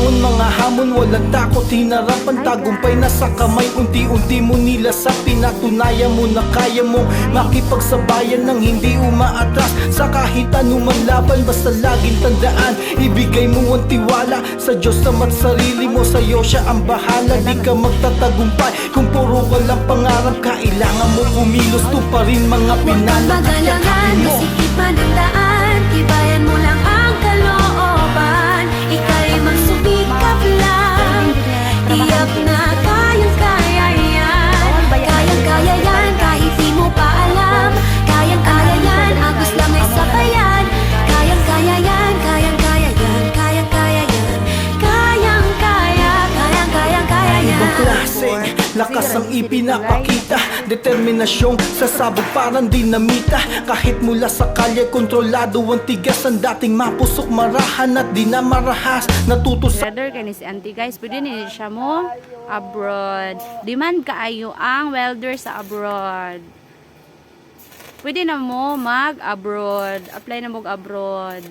bumangon, mga hamon, walang takot, hinarap ang tagumpay nasa kamay. Unti-unti mo nilasap, pinatunayan mo na kaya mo makipagsabayan ng hindi umaatras sa kahit anumang laban. Basta laging tandaan, ibigay mo ang tiwala sa Diyos naman sarili mo, sa'yo siya ang bahala. Di ka magtatagumpay kung puro ka lang pangarap. Kailangan mo kumilos, tuparin mga pinalak. Magalangan, masikipan ang daan, tibayan mo lang ang kalooban. Ika'y magsumikap lang, tiyak na kayang-kaya yan. Kayang-kaya yan, kahit di mo pa alam. Kayang-kaya yan, agos lang ay sabayan. Kayang-kaya yan, kayang-kaya yan, kayang-kaya yan. Kayang-kaya, kayang-kaya yan. Ibang klase, lakas ang ipinapakita, determinasyong sasabog parang dinamita. Kahit mula sa kalye, kontrolado ang tigas. Ang dating mapusok, marahan at di na marahas. Natuto sa Brother kani si auntie guys, pwede ni siya mo abroad. Demand kaayo ang welder sa abroad. Pwede na mo mag-abroad. Apply na mo abroad.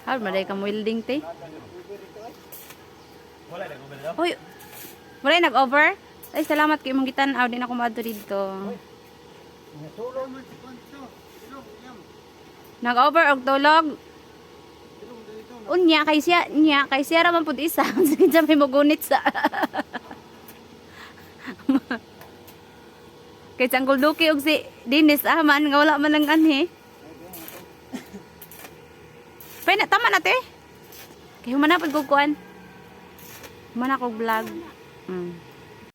Har maday ka welding te. Oy. Wala nag-over? Ay salamat kay imong gitan-aw din ako maadto dito. Nag-over og tulog. Unya kay siya ra man pud isa. Sige sa may mogunit sa. Kay sanggol duki og si Dennis man nga wala man lang anhi. Pwede, tama na te. Kaya humanapad ko kuan. Humanapad ko vlog.